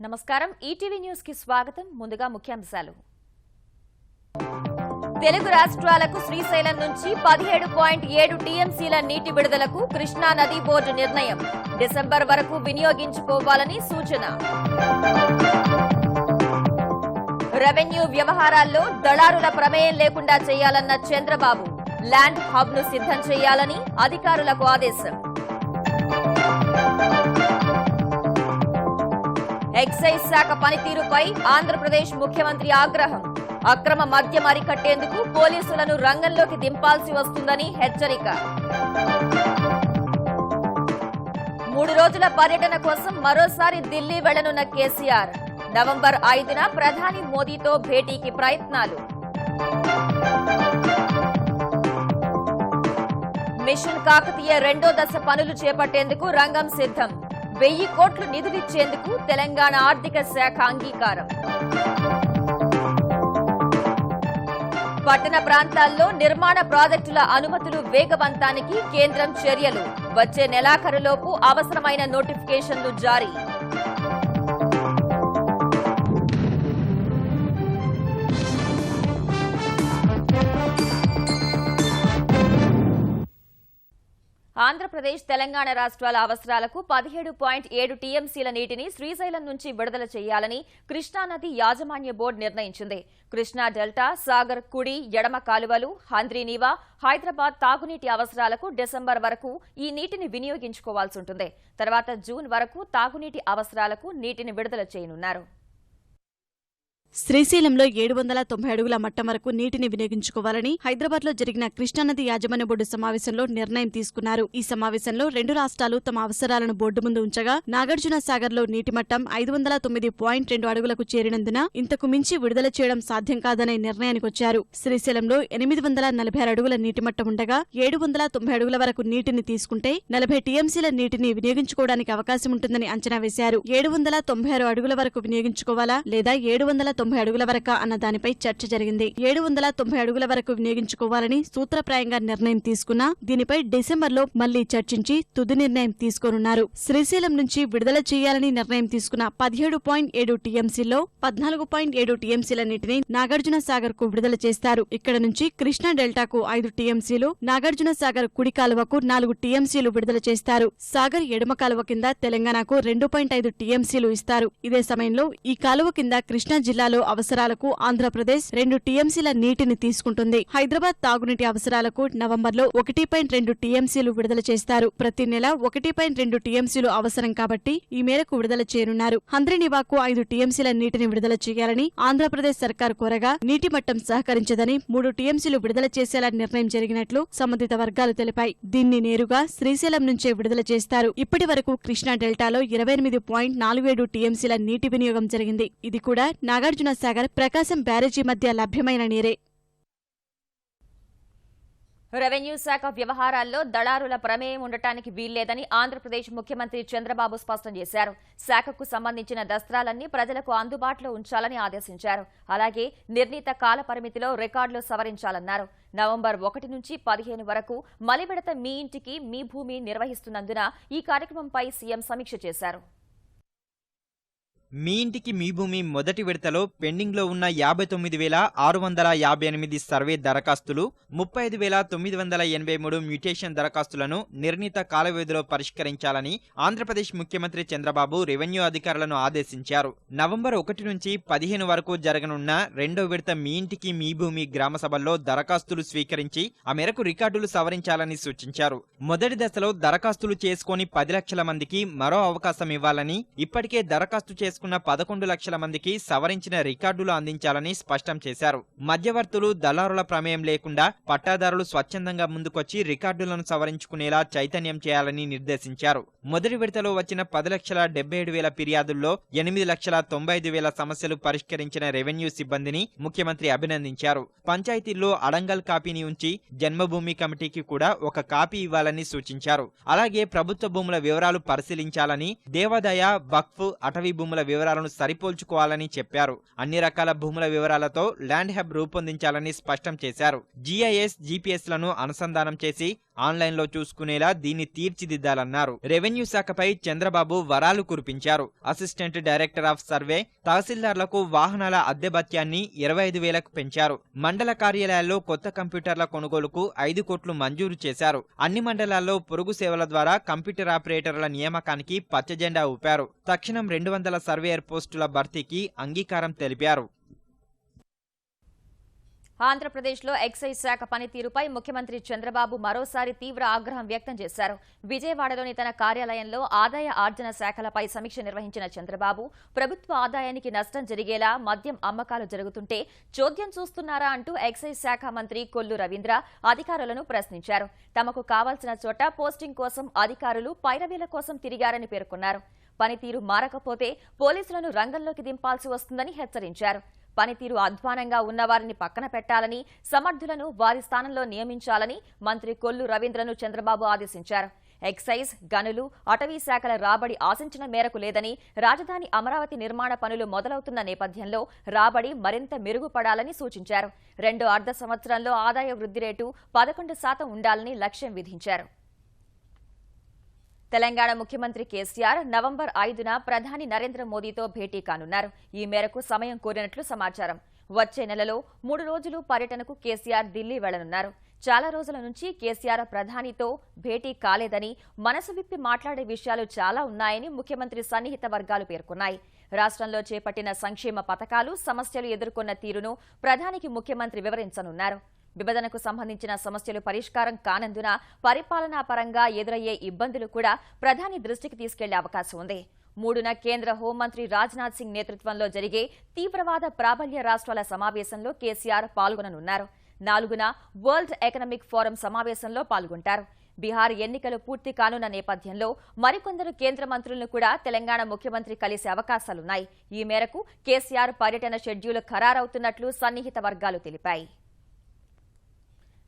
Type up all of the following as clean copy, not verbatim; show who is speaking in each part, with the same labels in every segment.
Speaker 1: నమస్కారం ETV news కి స్వాగతం ముందుగా ముఖ్యాంశాలు తెలుగు రాష్ట్రాలకు శ్రీశైలం నుంచి 17.7 టీఎంసీల నీటి విడుదలకు కృష్ణా నది బోర్డు నిర్ణయం డిసెంబర్ వరకు వినియోగించుకోవాలని సూచన రెవెన్యూ వ్యవహారాల్లో దళారుల ప్రమేయం లేకుండా చేయాలన్న చంద్రబాబు ల్యాండ్ హబ్ ను సిద్ధం చేయాలని అధికారులకు ఆదేశం ఎక్సైజ్ శాఖ పనితీరుపై ఆంధ్రప్రదేశ్ ముఖ్యమంత్రి ఆగ్రహం అక్రమ మద్యం అరికట్టేందుకు పోలీసులను రంగంలోకి దింపాల్సి వస్తుందని హెచ్చరిక 3 రోజుల పర్యటన కోసం మరోసారి ఢిల్లీ వెళ్లనున్న కేసీఆర్ నవంబర్ 5న ప్రధాని మోదీతో భేటీకి ప్రయత్నాలు మిషన్ కాకతీయ రెండో దశ పనులు చేపట్టేందుకు రంగం సిద్ధం 1000 కోట్లు నిధులిచ్చేందుకు తెలంగాణ ఆర్థిక శాఖ అంగీకారం పట్టణ ప్రాంతాల్లో నిర్మాణ ప్రాజెక్టుల అనుమతులు వేగవంతానికి కేంద్రం చర్యలు వచ్చే నెలాఖరులోపు అవసరమైన నోటిఫికేషన్లు జారీ ఆంధ్రప్రదేశ్ తెలంగాణ రాష్ట్రాల అవసరాలకు 17.7 టీఎంసీల నీటిని శ్రీశైలం నుంచి విడుదల చేయాలని కృష్ణానది యాజమాన్య బోర్డు నిర్ణయించింది. కృష్ణా డెల్టా, సాగర్ కుడి, ఎడమ కాలువలు, హంద్రీనీవా, హైదరాబాద్ తాగునీటి అవసరాలకు డిసెంబర్ వరకు ఈ నీటిని వినియోగించుకోవాల్సి ఉంటుంది. తర్వాత జూన్ వరకు తాగునీటి అవసరాలకు నీటిని విడుదల చేయనున్నారు.
Speaker 2: శ్రీశైలంలో 790 అడుగుల మట్టం వరకు నీటిని వినియోగించుకోవాలని హైదరాబాద్లో జరిగిన కృష్ణానది యాజమాన్య బోర్డు సమావేశంలో నిర్ణయం తీసుకున్నారు. ఈ సమావేశంలో 2 రాష్ట్రాలు తమ అవసరాలను బోర్డు ముందు ఉంచగా నాగార్జున సాగర్లో నీటి మట్టం 509.2 అడుగులకు చేరినందున ఇంతకు మించి విడుదల చేయడం సాధ్యం కాదనే నిర్ణయానికి వచ్చారు. శ్రీశైలంలో 846 అడుగుల నీటి మట్టం ఉండగా 790 అడుగుల వరకు నీటిని తీసుకుంటే 40 టీఎంసీల నీటిని వినియోగించుకోవడానికి అవకాశం ఉంటుందని అంచనా వేశారు. 796 అడుగుల వరకు వినియోగించుకోవాలా లేదా 790 అడుగుల వరక అన్న దానిపై చర్చ జరిగింది. 790 అడుగుల వరకు వినియోగించుకోవాలని సూత్రప్రాయంగా నిర్ణయం తీసుకున్నా దీనిపై డిసెంబర్లో మళ్లీ చర్చించి తుది నిర్ణయం తీసుకోనున్నారు. శ్రీశైలం నుంచి విడుదల చేయాలని నిర్ణయం తీసుకున్న 17.7 టీఎంసీల్లో 14.7 టీఎంసీల నీటిని నాగార్జున సాగర్ కు విడుదల చేస్తారు. ఇక్కడ నుంచి కృష్ణా డెల్టాకు 5 టీఎంసీలు, నాగార్జున సాగర్ కుడి కాలువకు 4 టీఎంసీలు విడుదల చేస్తారు. సాగర్ ఎడమ కాలువ కింద తెలంగాణకు 2.5 టీఎంసీలు ఇస్తారు. ఇదే సమయంలో ఈ కాలువ కింద కృష్ణా జిల్లాలో అవసరాలకు ఆంధ్రప్రదేశ్ 2 టీఎంసీల నీటిని తీసుకుంటుంది. హైదరాబాద్ తాగునీటి అవసరాలకు నవంబర్లో 1.2 టీఎంసీలు విడుదల చేస్తారు. ప్రతి నెల 1.2 టీఎంసీలు అవసరం కాబట్టి ఈ మేరకు విడుదల చేయనున్నారు. హంద్రీనీవాకు 5 టీఎంసీల నీటిని విడుదల చేయాలని ఆంధ్రప్రదేశ్ సర్కారు కోరగా నీటి మట్టం సహకరించదని 3 టీఎంసీలు విడుదల చేసేలా నిర్ణయం జరిగినట్లు సంబంధిత వర్గాలు తెలిపాయి. దీన్ని నేరుగా శ్రీశైలం నుంచే విడుదల చేస్తారు. ఇప్పటి వరకు కృష్ణా డెల్టాలో 28.47 టీఎంసీల నీటి వినియోగం జరిగింది. ఇది కూడా నాగార్జున సాగర్, ప్రకాశం బ్యారేజీ మధ్య లభ్యమైన నీరే.
Speaker 1: రెవెన్యూ శాఖ వ్యవహారాల్లో దళారుల ప్రమేయం ఉండటానికి వీల్లేదని ఆంధ్రప్రదేశ్ ముఖ్యమంత్రి చంద్రబాబు స్పష్టం చేశారు. శాఖకు సంబంధించిన దస్త్రాలన్నీ ప్రజలకు అందుబాటులో ఉంచాలని ఆదేశించారు. అలాగే నిర్ణీత కాల పరిమితిలో రికార్డులు సవరించాలన్నారు. నవంబర్ 1 నుంచి 15 వరకు మలివిడత మీ ఇంటికి మీ భూమి నిర్వహిస్తున్నందున ఈ కార్యక్రమంపై సీఎం సమీక్ష చేశారు.
Speaker 3: మీ ఇంటికి మీ భూమి మొదటి విడతలో పెండింగ్లో ఉన్న 59,658 సర్వే దరఖాస్తులు, 35,983 మ్యూటేషన్ దరఖాస్తులను నిర్ణీత కాల వ్యవధిలో పరిష్కరించాలని ఆంధ్రప్రదేశ్ ముఖ్యమంత్రి చంద్రబాబు రెవెన్యూ అధికారులను ఆదేశించారు. నవంబర్ 1 నుంచి 15 వరకు జరగనున్న రెండో విడత మీ ఇంటికి మీ భూమి గ్రామ సభల్లో దరఖాస్తులు స్వీకరించి ఆ మేరకు రికార్డులు సవరించాలని సూచించారు. మొదటి దశలో దరఖాస్తులు చేసుకుని 10 లక్షల మందికి మరో అవకాశం ఇవ్వాలని, ఇప్పటికే దరఖాస్తు చేసుకున్న 11 లక్షల మందికి సవరించిన రికార్డులు అందించాలని స్పష్టం చేశారు. మధ్యవర్తులు, దళారుల ప్రమేయం లేకుండా పట్టాదారులు స్వచ్ఛందంగా ముందుకొచ్చి రికార్డులను సవరించుకునేలా చైతన్యం చేయాలని నిర్దేశించారు. మొదటి విడతలో వచ్చిన 10,77,000 ఫిర్యాదుల్లో 8,95,000 సమస్యలు పరిష్కరించిన రెవెన్యూ సిబ్బందిని ముఖ్యమంత్రి అభినందించారు. పంచాయతీల్లో అడంగల్ కాపీని ఉంచి జన్మభూమి కమిటీకి కూడా ఒక కాపీ ఇవ్వాలని సూచించారు. అలాగే ప్రభుత్వ భూముల వివరాలు పరిశీలించాలని, దేవాదాయ, వక్ఫ్, అటవీ భూముల వివరాలను సరిపోల్చుకోవాలని చెప్పారు. అన్ని రకాల భూముల వివరాలతో ల్యాండ్ హబ్ రూపొందించాలని స్పష్టం చేశారు. జీఐఎస్, జీపీఎస్ లను అనుసంధానం చేసి ఆన్లైన్లో చూసుకునేలా దీన్ని తీర్చిదిద్దాలన్నారు. రెవెన్యూ శాఖపై చంద్రబాబు వరాలు కురిపించారు. అసిస్టెంట్ డైరెక్టర్ ఆఫ్ సర్వే, తహసీల్దార్లకు వాహనాల అద్దె భత్యాన్ని 25,000కు పెంచారు. మండల కార్యాలయాల్లో కొత్త కంప్యూటర్ల కొనుగోలుకు 5 కోట్లు మంజూరు చేశారు. అన్ని మండలాల్లో పొరుగు సేవల ద్వారా కంప్యూటర్ ఆపరేటర్ల నియామకానికి పచ్చజెండా ఊపారు. తక్షణం 200 సర్వేయర్ పోస్టుల భర్తీకి అంగీకారం తెలిపారు.
Speaker 1: ఆంధ్రప్రదేశ్లో ఎక్సైజ్ శాఖ పనితీరుపై ముఖ్యమంత్రి చంద్రబాబు మరోసారి తీవ్ర ఆగ్రహం వ్యక్తం చేశారు. విజయవాడలోని తన కార్యాలయంలో ఆదాయ ఆర్జన శాఖలపై సమీక్ష నిర్వహించిన చంద్రబాబు ప్రభుత్వ ఆదాయానికి నష్టం జరిగేలా మద్యం అమ్మకాలు జరుగుతుంటే చోద్యం చూస్తున్నారా అంటూ ఎక్సైజ్ శాఖ మంత్రి కొల్లు రవీంద్ర అధికారులను ప్రశ్నించారు. తమకు కావాల్సిన చోట పోస్టింగ్ కోసం అధికారులు పైరవీల కోసం తిరిగారని పేర్కొన్నారు. పనితీరు మారకపోతే పోలీసులను రంగంలోకి దింపాల్సి వస్తుందని హెచ్చరించారు. పనితీరు అధ్వానంగా ఉన్నవారిని పక్కన పెట్టాలని, సమర్థులను వారి స్థానంలో నియమించాలని మంత్రి కొల్లు రవీంద్రను చంద్రబాబు ఆదేశించారు. ఎక్సైజ్, గనులు, అటవీ శాఖల రాబడి ఆశించిన మేరకు లేదని, రాజధాని అమరావతి నిర్మాణ పనులు మొదలవుతున్న నేపథ్యంలో రాబడి మరింత మెరుగుపడాలని సూచించారు. రెండో అర్ధ సంవత్సరంలో ఆదాయ వృద్ధి రేటు 11% ఉండాలని లక్ష్యం విధించారు. తెలంగాణ ముఖ్యమంత్రి కేసీఆర్ నవంబర్ 5న ప్రధాని నరేంద్ర మోదీతో భేటీ కానున్నారు. ఈ మేరకు సమయం కోరినట్లు సమాచారం. వచ్చే నెలలో 3 రోజులు పర్యటనకు కేసీఆర్ ఢిల్లీ వెళ్లనున్నారు. చాలా రోజుల నుంచి కేసీఆర్ ప్రధానితో భేటీ కాలేదని, మనసు విప్పి మాట్లాడే విషయాలు చాలా ఉన్నాయని ముఖ్యమంత్రి సన్నిహిత వర్గాలు పేర్కొన్నాయి. రాష్ట్రంలో చేపట్టిన సంక్షేమ పథకాలు, సమస్యలు ఎదుర్కొన్న తీరును ప్రధానికి ముఖ్యమంత్రి వివరించనున్నారు. విభజనకు సంబంధించిన సమస్యలు పరిష్కారం కానందున పరిపాలనా పరంగా ఎదురయ్యే ఇబ్బందులు కూడా ప్రధాని దృష్టికి తీసుకెళ్లే అవకాశం ఉంది. 3న కేంద్ర హోంమంత్రి రాజ్నాథ్ సింగ్ నేతృత్వంలో జరిగే తీవ్రవాద ప్రాబల్య రాష్ట్రాల సమావేశంలో కేసీఆర్ పాల్గొననున్నారు. 4న వరల్డ్ ఎకనామిక్ ఫోరం సమావేశంలో పాల్గొంటారు. బీహార్ ఎన్నికలు పూర్తి కానున్న నేపథ్యంలో మరికొందరు కేంద్ర మంత్రులను కూడా తెలంగాణ ముఖ్యమంత్రి కలిసే అవకాశాలున్నాయి. ఈ మేరకు కేసీఆర్ పర్యటన షెడ్యూల్ ఖరారవుతున్నట్లు సన్నిహిత వర్గాలు తెలిపాయి.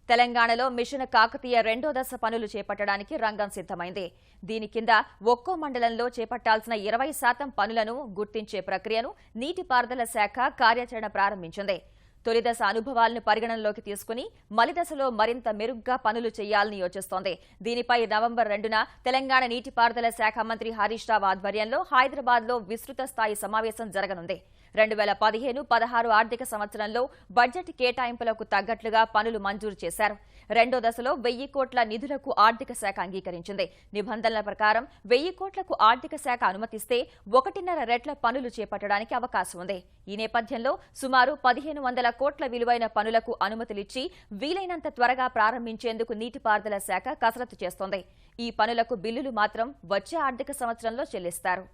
Speaker 1: తెలంగాణలో మిషన్ కాకతీయ 2వ దశ పనులు చేపట్టడానికి రంగం సిద్దమైంది. దీని కింద ఒక్కో మండలంలో చేపట్టాల్సిన 20% పనులను గుర్తించే ప్రక్రియను నీటిపారుదల శాఖ కార్యాచరణ ప్రారంభించింది. తొలి దశ అనుభవాలను పరిగణనలోకి తీసుకుని మలి దశలో మరింత మెరుగ్గా పనులు చేయాలని యోచిస్తోంది. దీనిపై నవంబర్ 2న తెలంగాణ నీటిపారుదల శాఖ మంత్రి హరీష్ రావు ఆధ్వర్యంలో హైదరాబాద్లో విస్తృత స్థాయి సమావేశం జరగనుంది. 2015-16 ఆర్థిక సంవత్సరంలో బడ్జెట్ కేటాయింపులకు తగ్గట్లుగా పనులు మంజూరు చేశారు. రెండో దశలో 1000 కోట్ల నిధులకు ఆర్థిక శాఖ అంగీకరించింది. నిబంధనల ప్రకారం 1000 కోట్లకు ఆర్థిక శాఖ అనుమతిస్తే 1.5 రెట్ల పనులు చేపట్టడానికి అవకాశం ఉంది. ఈ నేపథ్యంలో సుమారు 1500 కోట్ల విలువైన పనులకు అనుమతులిచ్చి వీలైనంత త్వరగా ప్రారంభించేందుకు నీటిపారుదల శాఖ కసరత్తు చేస్తోంది. ఈ పనులకు బిల్లులు మాత్రం వచ్చే ఆర్థిక సంవత్సరంలో చెల్లిస్తారు.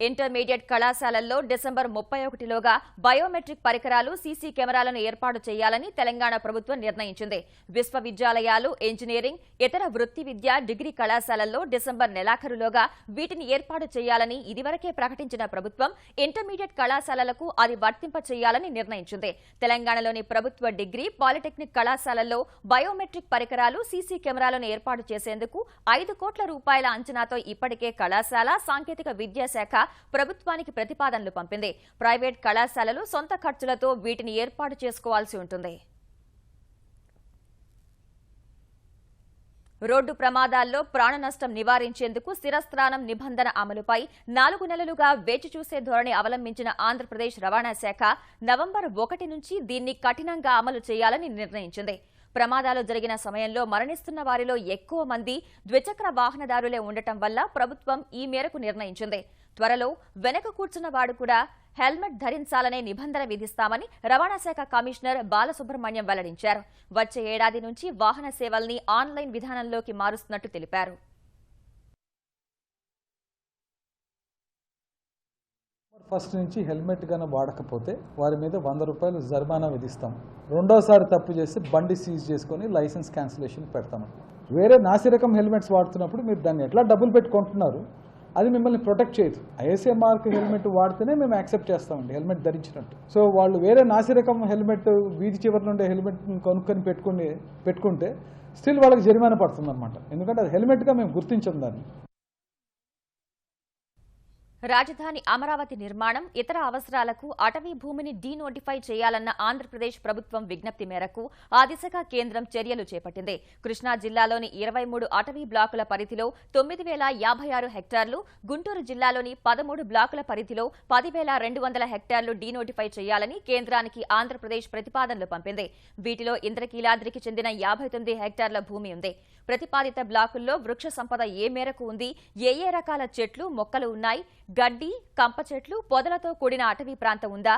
Speaker 1: ఇంటర్మీడియట్ కళాశాలల్లో డిసెంబర్ 31లోగా బయోమెట్రిక్ పరికరాలు, సీసీ కెమెరాలను ఏర్పాటు చేయాలని తెలంగాణ ప్రభుత్వం నిర్ణయించింది. విశ్వవిద్యాలయాలు, ఇంజనీరింగ్, ఇతర వృత్తి విద్య, డిగ్రీ కళాశాలల్లో డిసెంబర్ నెలాఖరులోగా వీటిని ఏర్పాటు చేయాలని ఇదివరకే ప్రకటించిన ప్రభుత్వం ఇంటర్మీడియట్ కళాశాలలకు అది వర్తింప చేయాలని నిర్ణయించింది. తెలంగాణలోని ప్రభుత్వ డిగ్రీ, పాలిటెక్నిక్ కళాశాలల్లో బయోమెట్రిక్ పరికరాలు, సీసీ కెమెరాలను ఏర్పాటు చేసేందుకు 5 కోట్ల రూపాయల అంచనాతో ఇప్పటికే కళాశాల, సాంకేతిక విద్యాశాఖ ప్రభుత్వానికి ప్రతిపాదనలు పంపింది. ప్రైవేట్ కళాశాలలు సొంత ఖర్చులతో వీటిని ఏర్పాటు చేసుకోవాల్సి ఉంటుంది. రోడ్డు ప్రమాదాల్లో ప్రాణ నష్టం నివారించేందుకు శిరస్త్రాణం నిబంధన అమలుపై 4 నెలలుగా వేచి చూసే ధోరణి అవలంబించిన ఆంధ్రప్రదేశ్ రవాణా శాఖ నవంబర్ 1 నుంచి దీన్ని కఠినంగా అమలు చేయాలని నిర్ణయించింది. ప్రమాదాలు జరిగిన సమయంలో మరణిస్తున్న వారిలో ఎక్కువ మంది ద్విచక్ర వాహనదారులే ఉండటం వల్ల ప్రభుత్వం ఈ మేరకు నిర్ణయించింది. త్వరలో వెనక కూర్చున్న వాడు కూడా హెల్మెట్ ధరించాలనే నిబంధన విధిస్తామని రవాణా శాఖ కమిషనర్ బాలసుబ్రహ్మణ్యం వెల్లడించారు. వచ్చే ఏడాది నుంచి వాహన సేవల్ని ఆన్లైన్ విధానంలోకి మారుస్తున్నట్టు తెలిపారు.
Speaker 4: ఫస్ట్ నుంచి హెల్మెట్ గాన వాడకపోతే వారి మీద 100 రూపాయలు జరిమానా విధిస్తాం. రెండోసారి తప్పు చేస్తే బండి సీజ్ చేసుకొని లైసెన్స్ క్యాన్సిలేషన్ పెడతామండి. వేరే నాసిరకం హెల్మెట్స్ వాడుతున్నప్పుడు మీరు దాన్ని ఎట్లా డబ్బులు పెట్టుకుంటున్నారు, అది మిమ్మల్ని ప్రొటెక్ట్ చేయదు. ఐఎస్ఏ మార్క్ హెల్మెట్ వాడితేనే మేము యాక్సెప్ట్ చేస్తామండి హెల్మెట్ ధరించినట్టు. సో వాళ్ళు వేరే నాసిరకం హెల్మెట్ వీధి చివరి నుండే హెల్మెట్ కొనుక్కొని పెట్టుకుంటే స్టిల్ వాళ్ళకి జరిమానా పడుతుంది అనమాట. ఎందుకంటే అది హెల్మెట్గా మేము గుర్తించం దాన్ని.
Speaker 1: రాజధాని అమరావతి నిర్మాణం, ఇతర అవసరాలకు అటవీ భూమిని డీనోటిఫై చేయాలన్న ఆంధ్రప్రదేశ్ ప్రభుత్వం విజ్ఞప్తి మేరకు ఆ దిశగా కేంద్రం చర్యలు చేపట్టింది. కృష్ణా జిల్లాలోని 23 అటవీ బ్లాకుల పరిధిలో 9,056 హెక్టార్లు, గుంటూరు జిల్లాలోని 13 బ్లాకుల పరిధిలో 10,200 హెక్టార్లు డీనోటిఫై చేయాలని కేంద్రానికి ఆంధ్రప్రదేశ్ ప్రతిపాదనలు పంపింది. వీటిలో ఇంద్రకీలాద్రికి చెందిన 59 హెక్టార్ల భూమి ఉంది. ప్రతిపాదిత బ్లాకుల్లో వృక్ష సంపద ఏ మేరకు ఉంది, ఏ రకాల చెట్లు, మొక్కలు ఉన్నాయి, గడ్డి, కంప చెట్లు, పొదలతో కూడిన అటవీ ప్రాంతం ఉందా,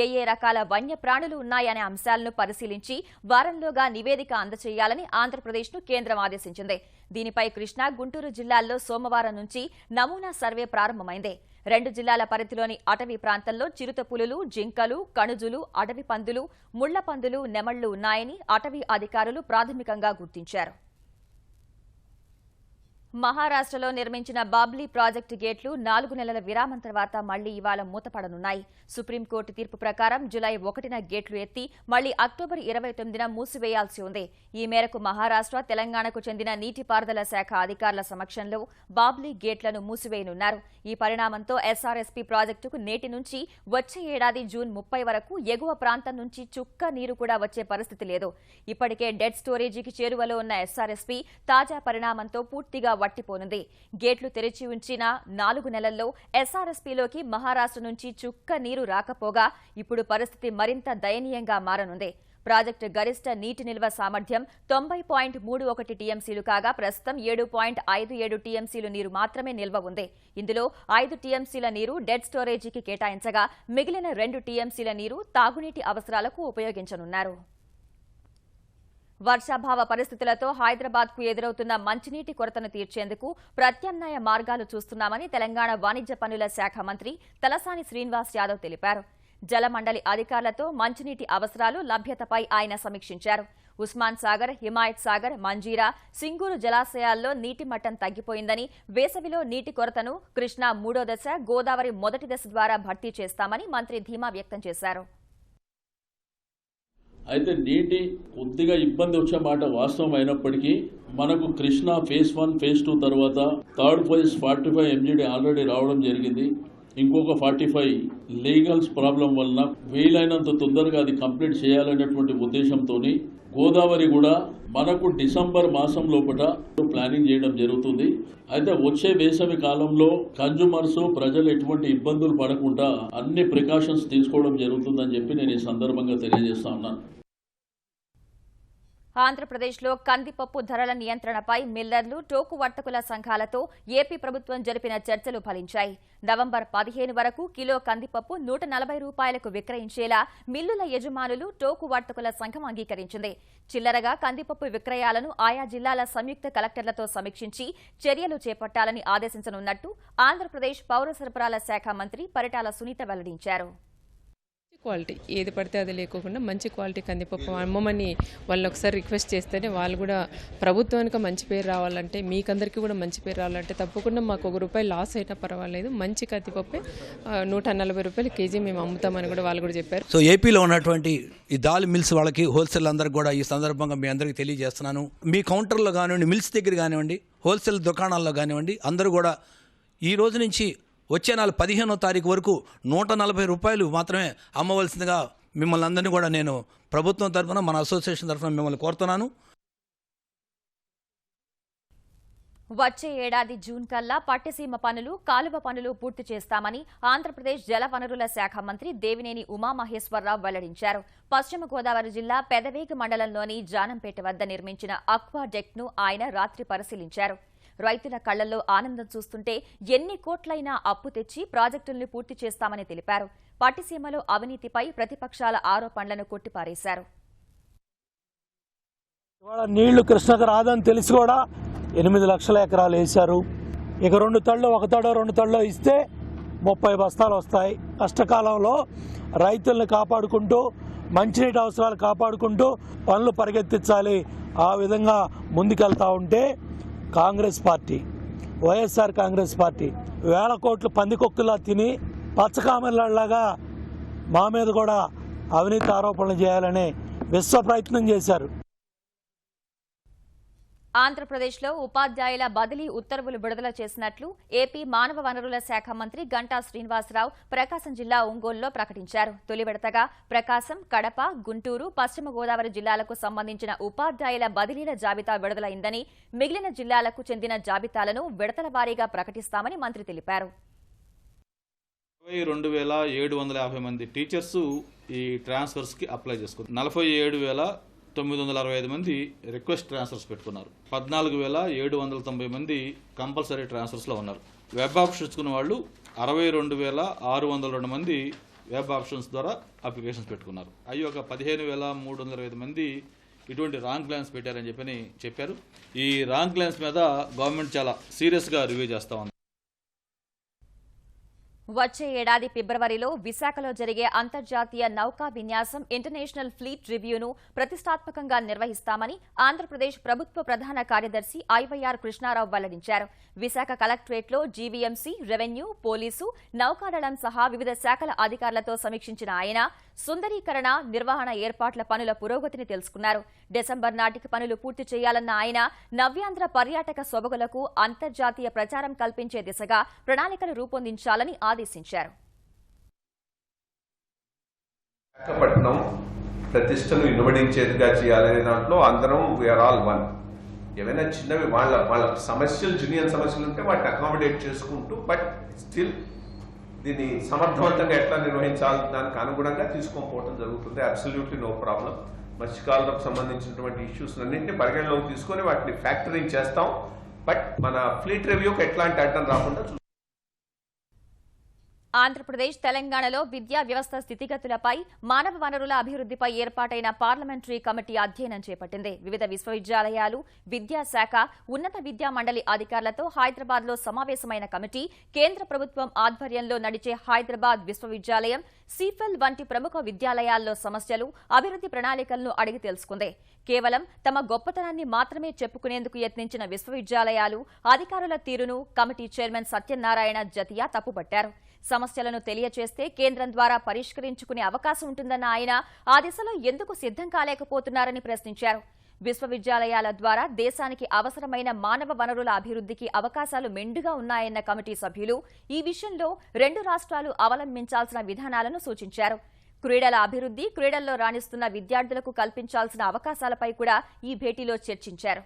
Speaker 1: ఏ రకాల వన్య ప్రాణులు ఉన్నాయనే అంశాలను పరిశీలించి వారంలోగా నివేదిక అందజేయాలని ఆంధ్రప్రదేశ్ను కేంద్రం ఆదేశించింది. దీనిపై కృష్ణా, గుంటూరు జిల్లాల్లో సోమవారం నుంచి నమూనా సర్వే ప్రారంభమైంది. 2 జిల్లాల పరిధిలోని అటవీ ప్రాంతంలో చిరుత పులులు, జింకలు, కణుజులు, అడవి పందులు, ముళ్ల పందులు, నెమళ్లు ఉన్నాయని అటవీ అధికారులు ప్రాథమికంగా గుర్తించారు. మహారాష్ట్రలో నిర్మించిన బాబ్లీ ప్రాజెక్టు గేట్లు 4 నెలల విరామం తర్వాత మళ్లీ ఇవాళ మూతపడనున్నాయి. సుప్రీంకోర్టు తీర్పు ప్రకారం జులై 1న గేట్లు ఎత్తి మళ్లీ అక్టోబర్ 29న మూసివేయాల్సి ఉంది. ఈ మేరకు మహారాష్ట్ర, తెలంగాణకు చెందిన నీటిపారుదల శాఖ అధికారుల సమక్షంలో బాబ్లీ గేట్లను మూసివేయనున్నారు. ఈ పరిణామంతో ఎస్ఆర్ఎస్పీ ప్రాజెక్టుకు నేటి నుంచి వచ్చే ఏడాది జూన్ 30 వరకు ఎగువ ప్రాంతం నుంచి చుక్క నీరు కూడా వచ్చే పరిస్థితి లేదు. ఇప్పటికే డెడ్ స్టోరేజీకి చేరువలో ఉన్న ఎస్ఆర్ఎస్పీ తాజా పరిణామంతో పూర్తిగా వట్టిపోనుంది. గేట్లు తెరిచి ఉంచిన 4 నెలల్లో ఎస్ఆర్ఎస్పీలోకి మహారాష్ట్ర నుంచి చుక్క నీరు రాకపోగా ఇప్పుడు పరిస్థితి మరింత దయనీయంగా మారనుంది. ప్రాజెక్టు గరిష్ట నీటి నిల్వ సామర్థ్యం 90.31 టీఎంసీలు కాగా ప్రస్తుతం 7.57 టీఎంసీలు నీరు మాత్రమే నిల్వ ఉంది. ఇందులో 5 టీఎంసీల నీరు డెడ్ స్టోరేజీకి కేటాయించగా మిగిలిన 2 టీఎంసీల నీరు తాగునీటి అవసరాలకు ఉపయోగించనున్నారు. వర్షాభావ పరిస్థితులతో హైదరాబాద్కు ఎదురవుతున్న మంచినీటి కొరతను తీర్చేందుకు ప్రత్యామ్నాయ మార్గాలు చూస్తున్నామని తెలంగాణ వాణిజ్య పన్నుల శాఖ మంత్రి తలసాని శ్రీనివాస్ యాదవ్ తెలిపారు. జలమండలి అధికారులతో మంచినీటి అవసరాలు, లభ్యతపై ఆయన సమీక్షించారు. ఉస్మాన్ సాగర్, హిమాయత్ సాగర్, మంజీరా, సింగూరు జలాశయాల్లో నీటి మట్టం తగ్గిపోయిందని, వేసవిలో నీటి కొరతను కృష్ణా 3వ దశ, గోదావరి 1వ దశ ద్వారా భర్తీ చేస్తామని మంత్రి ధీమా వ్యక్తం చేశారు.
Speaker 5: అయితే నీటి కొద్దిగా ఇబ్బంది వచ్చే మాట వాస్తవం అయినప్పటికీ మనకు కృష్ణా ఫేజ్ 1, ఫేజ్ 2 తర్వాత థర్డ్ ఫేజ్ 45 MGD ఆల్రెడీ రావడం జరిగింది. ఇంకొక 45 లీగల్స్ ప్రాబ్లం వలన వీలైనంత తొందరగా అది కంప్లీట్ చేయాలనేటువంటి ఉద్దేశంతో గోదావరి కూడా మనకు డిసెంబర్ మాసం లోపల ప్లానింగ్ చేయడం జరుగుతుంది. అయితే వచ్చే వేసవి కాలంలో కన్జ్యూమర్స్, ప్రజలు ఎటువంటి ఇబ్బందులు పడకుండా అన్ని ప్రికాషన్స్ తీసుకోవడం జరుగుతుందని చెప్పి నేను ఈ సందర్భంగా తెలియజేస్తా ఉన్నాను.
Speaker 1: ఆంధ్రప్రదేశ్లో కందిపప్పు ధరల నియంత్రణపై మిల్లర్లు, టోకు వర్తకుల సంఘాలతో ఏపీ ప్రభుత్వం జరిపిన చర్చలు ఫలించాయి. నవంబర్ 15 వరకు కిలో కందిపప్పు 140 రూపాయలకు విక్రయించేలా మిల్లుల యజమానులు, టోకు వర్తకుల సంఘం అంగీకరించింది. చిల్లరగా కందిపప్పు విక్రయాలను ఆయా జిల్లాల సంయుక్త కలెక్టర్లతో సమీక్షించి చర్యలు చేపట్టాలని ఆదేశించనున్నట్టు ఆంధ్రప్రదేశ్ పౌర సరఫరాల శాఖ మంత్రి పరిటాల సునీత వెల్లడించారు.
Speaker 6: క్వాలిటీ ఏది పడితే అది లేకోకుండా మంచి క్వాలిటీ కందిపప్పు అమ్మమని వాళ్ళని ఒకసారి రిక్వెస్ట్ చేస్తేనే వాళ్ళు కూడా ప్రభుత్వానికి మంచి పేరు రావాలంటే, మీకందరికీ కూడా మంచి పేరు రావాలంటే తప్పకుండా మాకు ₹1 లాస్ అయినా పర్వాలేదు, మంచి కందిపప్పే 140 రూపాయలు కేజీ మేము అమ్ముతామని కూడా వాళ్ళు కూడా చెప్పారు.
Speaker 7: సో ఏపీలో ఉన్నటువంటి ఈ దాల్ మిల్స్ వాళ్ళకి, హోల్సేల్ అందరికి కూడా ఈ సందర్భంగా మీ అందరికీ తెలియజేస్తున్నాను. మీ కౌంటర్లో కానివ్వండి, మిల్స్ దగ్గర కానివ్వండి, హోల్సేల్ దుకాణాల్లో కానివ్వండి, అందరూ కూడా ఈ రోజు నుంచి వచ్చే నెల 15వ తారీఖు వరకు 140 రూపాయలు మాత్రమే అమ్మవలసిందిగా మిమ్మల్ని అందరినీ కూడా నేను ప్రభుత్వం తరఫున, మన అసోసియేషన్ తరఫున మిమ్మల్ని కోరుతున్నాను.
Speaker 1: వచ్చే ఏడాది జూన్ కల్లా పట్టిసీమ పనులు, కాలువ పనులు పూర్తి చేస్తామని ఆంధ్రప్రదేశ్ జలవనరుల శాఖ మంత్రి దేవినేని ఉమామహేశ్వరరావు వెల్లడించారు. పశ్చిమ గోదావరి జిల్లా పెదవేగి మండలంలోని జానంపేట వద్ద నిర్మించిన అక్వా డెక్ను ఆయన రాత్రి పరిశీలించారు. రైతుల కళ్లలో ఆనందం చూస్తుంటే ఎన్ని కోట్లైనా అప్పు తెచ్చి ప్రాజెక్టుల్ని పూర్తి చేస్తామని తెలిపారు. పట్టిసీమలో అవినీతిపై ప్రతిపక్షాల ఆరోపణలను కొట్టిపారేశారు.
Speaker 8: నీళ్లు కృష్ణకు రాదని తెలిసి కూడా 8 లక్షల ఎకరాలు వేశారు. ఇక 2 తళ్ళు, 1 తడో 2 తళ్ళో ఇస్తే 30 బస్తాలు వస్తాయి. కష్టకాలంలో రైతుల్ని కాపాడుకుంటూ, మంచినీటి అవసరాలు కాపాడుకుంటూ పనులు పరిగెత్తించాలి. ఆ విధంగా ముందుకెళ్తా ఉంటే కాంగ్రెస్ పార్టీ, వైఎస్ఆర్ కాంగ్రెస్ పార్టీ వేల కోట్లు పందికొక్కులా తిని పచ్చకామెర్లలాగా మా మీద కూడా అవినీతి ఆరోపణలు చేయాలని విశ్వ ప్రయత్నం చేశారు.
Speaker 1: ఆంధ్రప్రదేశ్లో ఉపాధ్యాయుల బదిలీ ఉత్తర్వులు విడుదల చేసినట్లు ఏపీ మానవ వనరుల శాఖ మంత్రి గంటా శ్రీనివాసరావు ప్రకాశం జిల్లా ఒంగోలులో ప్రకటించారు. తొలి విడతగా ప్రకాశం, కడప, గుంటూరు, పశ్చిమ గోదావరి జిల్లాలకు సంబంధించిన ఉపాధ్యాయుల బదిలీల జాబితా విడుదలైందని, మిగిలిన జిల్లాలకు చెందిన జాబితాలను విడతల వారీగా ప్రకటిస్తామని మంత్రి తెలిపారు.
Speaker 9: 22,750 మంది టీచర్స్ ఈ ట్రాన్స్ఫర్స్కి అప్లై చేసుకున్నారు. 47,965 మంది రిక్వెస్ట్ ట్రాన్స్ఫర్స్ పెట్టుకున్నారు. 14,790 మంది కంపల్సరీ ట్రాన్స్ఫర్స్లో ఉన్నారు. వెబ్ ఆప్షన్స్ ఉన్న వాళ్ళు 62,602 మంది వెబ్ ఆప్షన్స్ ద్వారా అప్లికేషన్స్ పెట్టుకున్నారు. అవి ఒక 15,325 మంది ఇటువంటి రాంగ్ క్లైమ్స్ పెట్టారని చెప్పారు. ఈ రాంగ్ క్లైమ్స్ మీద గవర్నమెంట్ చాలా సీరియస్గా రివ్యూ చేస్తా ఉంది.
Speaker 1: వచ్చే ఏడాది ఫిబ్రవరిలో విశాఖలో జరిగే అంతర్జాతీయ నౌకా విన్యాసం ఇంటర్నేషనల్ ఫ్లీట్ రివ్యూను ప్రతిష్టాత్మకంగా నిర్వహిస్తామని ఆంధ్రప్రదేశ్ ప్రభుత్వ ప్రధాన కార్యదర్శి ఐవైఆర్ కృష్ణారావు వెల్లడించారు. విశాఖ కలెక్టరేట్లో జీవీఎంసీ, రెవెన్యూ, పోలీసు, నౌకాదళం సహా వివిధ శాఖల అధికారులతో సమీక్షించిన ఆయన సుందరీకరణ, నిర్వహణ ఏర్పాట్ల పనుల పురోగతిని తెలుసుకున్నారు. డిసెంబర్ నాటికి పనులు పూర్తి చేయాలన్న ఆయన నవ్యాంధ్ర పర్యాటక సొబగులకు అంతర్జాతీయ ప్రచారం కల్పించే దిశగా ప్రణాళికలు రూపొందించాలని ఆదేశించారు.
Speaker 10: విశాఖపట్నం ప్రతిష్టను ఇనుమడించేదిగా చేయాలనే దాంట్లో అందరం వీఆర్ ఆల్ వన్. ఏమైనా చిన్నవి వాళ్ళ సమస్యలు, జూనియర్ సమస్యలు ఉంటే వాటిని అకామిడేట్ చేసుకుంటూ, బట్ స్టిల్ దీన్ని సమర్థవంతంగా ఎట్లా నిర్వహించాలి దానికి అనుగుణంగా తీసుకొని పోవడం జరుగుతుంది. Absolutely no problem. మత్స్యకారులకు సంబంధించినటువంటి ఇష్యూస్ అన్నింటినీ పరిగణలోకి తీసుకొని వాటిని ఫ్యాక్టరింగ్ చేస్తాం. బట్ మన ఫ్లీట్ రివ్యూకి ఎట్లాంటి అడ్డం రాకుండా
Speaker 1: ఆంధ్రప్రదేశ్, తెలంగాణలో విద్యా వ్యవస్థ స్థితిగతులపై, మానవ వనరుల అభివృద్ధిపై ఏర్పాటైన పార్లమెంటరీ కమిటీ అధ్యయనం చేపట్టింది. వివిధ విశ్వవిద్యాలయాలు, విద్యాశాఖ, ఉన్నత విద్యా మండలి అధికారులతో హైదరాబాద్లో సమావేశమైన కమిటీ కేంద్ర ప్రభుత్వం ఆధ్వర్యంలో నడిచే హైదరాబాద్ విశ్వవిద్యాలయం, సిఫెల్ వంటి ప్రముఖ విద్యాలయాల్లో సమస్యలు, అభివృద్ధి ప్రణాళికలను అడిగి తెలుసుకుంది. కేవలం తమ గొప్పతనాన్ని మాత్రమే చెప్పుకునేందుకు యత్నించిన విశ్వవిద్యాలయాలు, అధికారుల తీరును కమిటీ చైర్మన్ సత్యనారాయణ జతియా తప్పుపట్టారు. సమస్యలను తెలియచేస్తే కేంద్రం ద్వారా పరిష్కరించుకునే అవకాశం ఉంటుందన్న ఆయన ఆ దిశలో ఎందుకు సిద్ధం కాలేకపోతున్నారని ప్రశ్నించారు. విశ్వవిద్యాలయాల ద్వారా దేశానికి అవసరమైన మానవ వనరుల అభివృద్ధికి అవకాశాలు మెండుగా ఉన్నాయన్న కమిటీ సభ్యులు ఈ విషయంలో రెండు రాష్ట్రాలు అవలంబించాల్సిన విధానాలను సూచించారు. క్రీడల అభివృద్ధి, క్రీడల్లో రాణిస్తున్న విద్యార్థులకు కల్పించాల్సిన అవకాశాలపై కూడా ఈ భేటీలో చర్చించారు.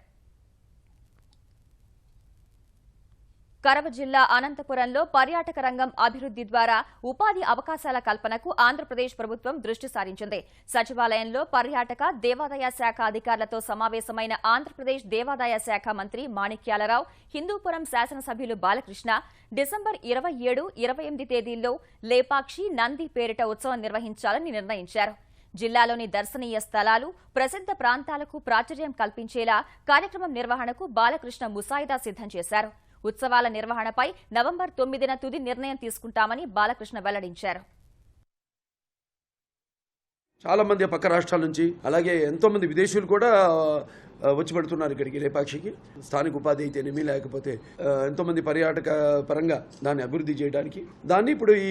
Speaker 1: కడప జిల్లా అనంతపురంలో పర్యాటక రంగం అభివృద్ధి ద్వారా ఉపాధి అవకాశాల కల్పనకు ఆంధ్రప్రదేశ్ ప్రభుత్వం దృష్టి సారించింది. సచివాలయంలో పర్యాటక, దేవాదాయ శాఖ అధికారులతో సమావేశమైన ఆంధ్రప్రదేశ్ దేవాదాయ శాఖ మంత్రి మాణిక్యాలరావు, హిందూపురం శాసనసభ్యులు బాలకృష్ణ డిసెంబర్ 27, 28 తేదీల్లో లేపాక్షి, నంది పేరిట ఉత్సవం నిర్వహించాలని నిర్ణయించారు. జిల్లాలోని దర్శనీయ స్థలాలు, ప్రసిద్ధ ప్రాంతాలకు ప్రాచుర్యం కల్పించేలా కార్యక్రమం నిర్వహణకు బాలకృష్ణ ముసాయిదా సిద్ధం చేశారు. ఉత్సవాల నిర్వహణపై నవంబర్ 9న తుది నిర్ణయం తీసుకుంటామని బాలకృష్ణ వెల్లడించారు.
Speaker 11: చాలా మంది పక్క రాష్ట్రాల నుంచి, అలాగే ఎంతో మంది విదేశీయులు కూడా వచ్చి పెడుతున్నారు ఇక్కడికి లేపాక్షికి. స్థానిక ఉపాధి అయితేనేమి, లేకపోతే ఎంతో మంది పర్యాటక పరంగా దాన్ని అభివృద్ధి చేయడానికి దాన్ని ఇప్పుడు ఈ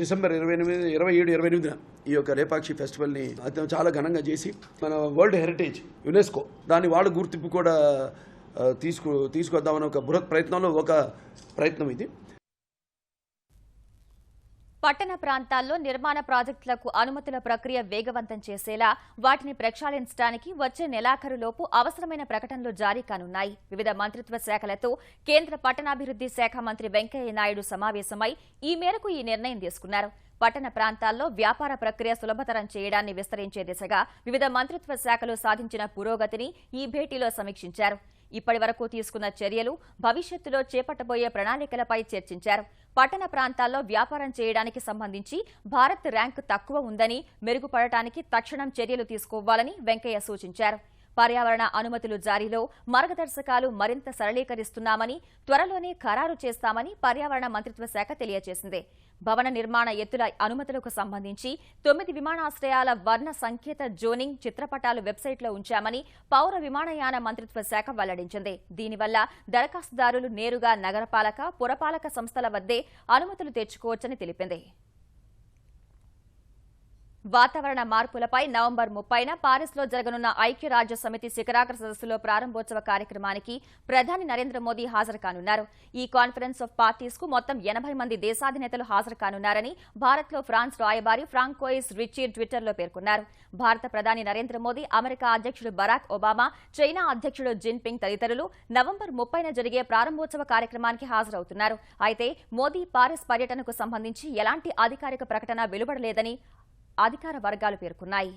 Speaker 11: డిసెంబర్ 27, 28న ఈ యొక్క లేపాక్షి ఫెస్టివల్ని చాలా ఘనంగా చేసి మన వరల్డ్ హెరిటేజ్ యునెస్కో దాన్ని వాళ్ళ గుర్తింపు కూడా తీసుకొద్దామని ఒక బృహత్ ప్రయత్నంలో ఒక ప్రయత్నం ఇది.
Speaker 1: పట్టణ ప్రాంతాల్లో నిర్మాణ ప్రాజెక్టులకు అనుమతుల ప్రక్రియ వేగవంతం చేసేలా వాటిని ప్రక్షాళించడానికి వచ్చే నెలాఖరులోపు అవసరమైన ప్రకటనలు జారీ కానున్నాయి. వివిధ మంత్రిత్వ శాఖలతో కేంద్ర పట్టణాభివృద్ధి శాఖ మంత్రి వెంకయ్య నాయుడు సమావేశమై ఈ మేరకు ఈ నిర్ణయం తీసుకున్నారు. పట్టణ ప్రాంతాల్లో వ్యాపార ప్రక్రియ సులభతరం చేయడాన్ని విస్తరించే దిశగా వివిధ మంత్రిత్వ శాఖలు సాధించిన పురోగతిని ఈ భేటీలో సమీక్షించారు. ఇప్పటి వరకు తీసుకున్న చర్యలు, భవిష్యత్తులో చేపట్టబోయే ప్రణాళికలపై చర్చించారు. పట్టణ ప్రాంతాల్లో వ్యాపారం చేయడానికి సంబంధించి భారత్ ర్యాంకు తక్కువ ఉందని, మెరుగుపడటానికి తక్షణం చర్యలు తీసుకోవాలని వెంకయ్య సూచించారు. పర్యావరణ అనుమతులు జారీలో మార్గదర్శకాలు మరింత సరళీకరిస్తున్నామని, త్వరలోనే ఖరారు చేస్తామని పర్యావరణ మంత్రిత్వ శాఖ తెలియజేసింది. భవన నిర్మాణ ఎత్తుల అనుమతులకు సంబంధించి 9 విమానాశ్రయాల వర్ణ సంకేత జోనింగ్ చిత్రపటాలు వెబ్సైట్లో ఉంచామని పౌర విమానయాన మంత్రిత్వ శాఖ వెల్లడించింది. దీనివల్ల దరఖాస్తుదారులు నేరుగా నగరపాలక, పురపాలక సంస్థల వద్దే అనుమతులు తెచ్చుకోవచ్చని తెలిపింది. వాతావరణ మార్పులపై నవంబర్ 30న పారిస్లో జరగనున్న ఐక్యరాజ్య సమితి శిఖరాగ్ర సదస్సులో ప్రారంభోత్సవ కార్యక్రమానికి ప్రధాని నరేంద్ర మోదీ హాజరు కానున్నారు. ఈ కాన్ఫరెన్స్ ఆఫ్ పార్టీస్ కు మొత్తం 80 మంది దేశాధినేతలు హాజరు కానున్నారని భారత్లో ఫ్రాన్స్ రాయబారి ఫ్రాంకోయిస్ రిచీ ట్విట్టర్లో పేర్కొన్నారు. భారత ప్రధాని నరేంద్ర మోదీ, అమెరికా అధ్యక్షుడు బరాక్ ఒబామా, చైనా అధ్యక్షుడు జిన్పింగ్ తదితరులు నవంబర్ 30న జరిగే ప్రారంభోత్సవ కార్యక్రమానికి హాజరవుతున్నారు. అయితే మోదీ పారిస్ పర్యటనకు సంబంధించి ఎలాంటి అధికారిక ప్రకటన వెలువడలేదని అధికార వర్గాలు పేర్కొన్నాయి.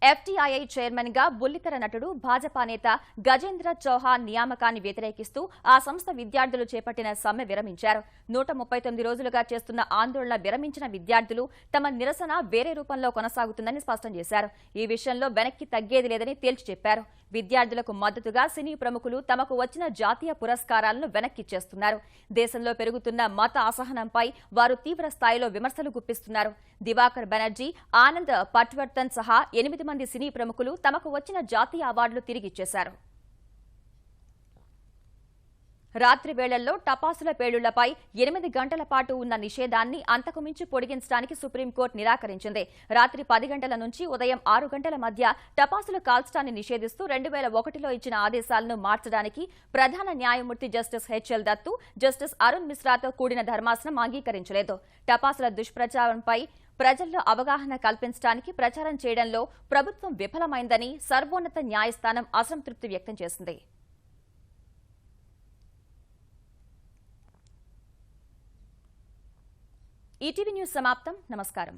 Speaker 1: ఎఫ్టీఐఐ చైర్మన్ గా బుల్లితెర నటుడు భాజపా నేత గజేంద్ర చౌహాన్ నియామకాన్ని వ్యతిరేకిస్తూ ఆ సంస్థ విద్యార్థులు చేపట్టిన సమ్మె విరమించారు. 139 రోజులుగా చేస్తున్న ఆందోళన విరమించిన విద్యార్థులు తమ నిరసన వేరే రూపంలో కొనసాగుతుందని స్పష్టం చేశారు. ఈ విషయంలో వెనక్కి తగ్గేది లేదని తేల్చి చెప్పారు. విద్యార్థులకు మద్దతుగా సినీ ప్రముఖులు తమకు వచ్చిన జాతీయ పురస్కారాలను వెనక్కిచ్చేస్తున్నారు. దేశంలో పెరుగుతున్న మత అసహనంపై వారు తీవ్ర స్థాయిలో విమర్శలు గుప్పిస్తున్నారు. దివాకర్ బెనర్జీ, ఆనంద్ పట్వర్తన్ సహా 8 మంది సినీ ప్రముఖులు తమకు వచ్చిన జాతీయ అవార్డులు తిరిగిచ్చేశారు. రాత్రి వేళల్లో టపాసుల పేలుళ్లపై 8 గంటల పాటు ఉన్న నిషేధాన్ని అంతకుమించి పొడిగించడానికి సుప్రీంకోర్టు నిరాకరించింది. రాత్రి 10 గంటల నుంచి ఉదయం 6 గంటల మధ్య టపాసులు కాల్చడాన్ని నిషేధిస్తూ 2001లో ఇచ్చిన ఆదేశాలను మార్చడానికి ప్రధాన న్యాయమూర్తి justice HL Dattu, justice Arun మిశ్రాతో కూడిన ధర్మాసనం అంగీకరించలేదు. టపాసుల దుష్ప్రచారంపై ప్రజల్లో అవగాహన కల్పించడానికి ప్రచారం చేయడంలో ప్రభుత్వం విఫలమైందని సర్వోన్నత న్యాయస్థానం అసంతృప్తి వ్యక్తం చేసింది. ఈటీవీ న్యూస్ సమాప్తం. నమస్కారం.